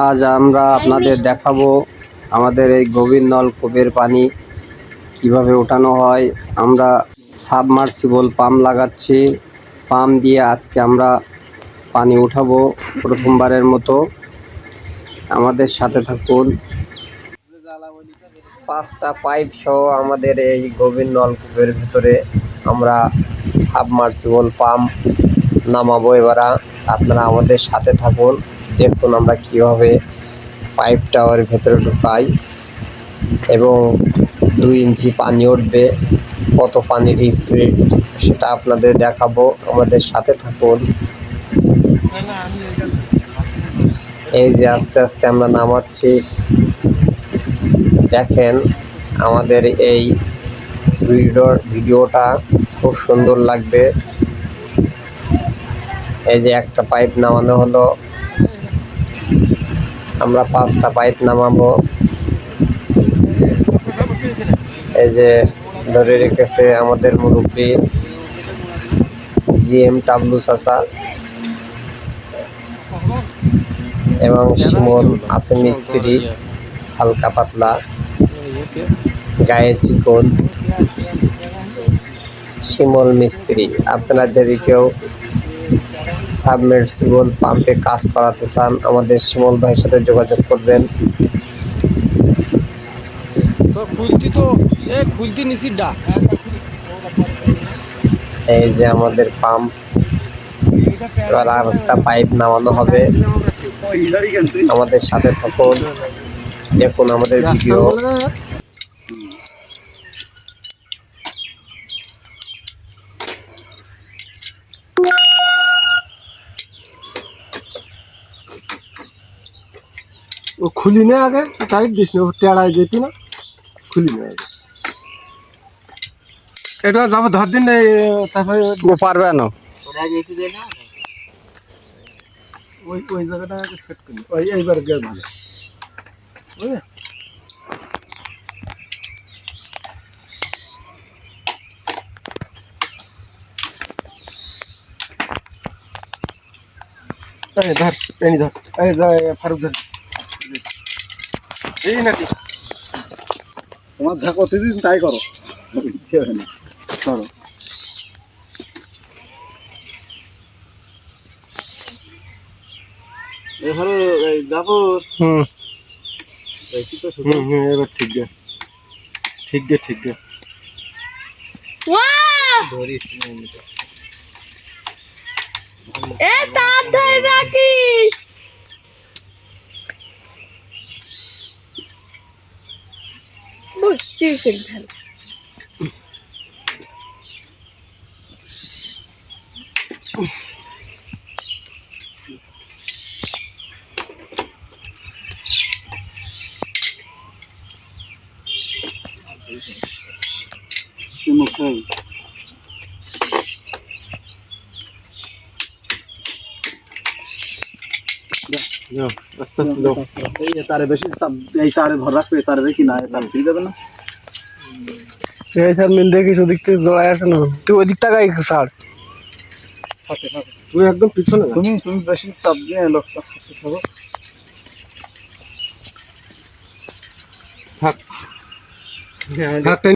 আজ আমরা আপনাদের দেখাবো আমাদের এই গভীর নলকূপের পানি কিভাবে ওঠানো হয়। আমরা সাবমার্সিবল পাম্প লাগাচ্ছি। পাম্প দিয়ে আজকে আমরা পানি উঠাবো প্রথমবারের মতো। আমাদের সাথে থাকুন। 5টা পাইপ সহ আমাদের এই গভীর নলকূপের ভিতরে আমরা সাবমার্সিবল পাম্প নামাবো। এবার আপনারা আমাদের সাথে থাকুন, দেখুন আমরা কিভাবে পাইপটা ওর ভেতরে ঢুকাই এবং 2 ইঞ্চি পানি উঠবে। কত পানির স্পিড সেটা আপনাদের দেখাবো, আমাদের সাথে থাকুন। এই যে আস্তে আস্তে আমরা নামাচ্ছি, দেখেন আমাদের এই ভিডিওটা খুব সুন্দর লাগবে। এই যে একটা পাইপ নামানো হলো, আমরা 5টা পাইপ নামাবো। এই যে ধরে রেখেছে আমাদের মুরব্বী জিএম টাবলু চাচা এবং শিমল আছে মিস্ত্রি, হালকা পাতলা গায়ে চিকন শিমল মিস্ত্রি। আপনারা যদি কেউ সাবমার্সিবল পাম্পে কাজ করাতে চান, আমাদের শিমল ভাইয়ের সাথে যোগাযোগ করবেন। এই যে আমাদের পাম্প, এবার আর একটা পাইপ নামানো হবে। আমাদের সাথে থাকুন, দেখুন আমাদের ভিডিও। ও খুলি না আগে, টাইট দিস না, টেড়ায় যেতি না, খুলি না আগে। এটা যাবো ধর দিন, তারপরে ও পারবে না, ওই ওই জায়গাটা সেট করি, ওই এইবার গিয়ে ভালো বুঝলে। ধর পেনি ধর, এই ফারুক ধর, এই নাকি তোমার যা করতে দিন তাই করো, করো। এবারে যাবো। এবার ঠিক গে, ঠিক গে, ঠিক গে। এ তার ধরে রাখিস। বুঝছি ফেলবেন। তারে বেশি এই তারে ভর রাখবে, তারে রেখি না, তার ছিঁড়ে যাবে না। এই স্যার মিল দেখিস ওদিক থেকে জড়ায় আসে না, তুই ওদিক টাকাই ছাড়, তুই একদম পিছনে, তুমি বেশি চাপ দিয়ে লোকটা সাথে থাকো। থাক থাক।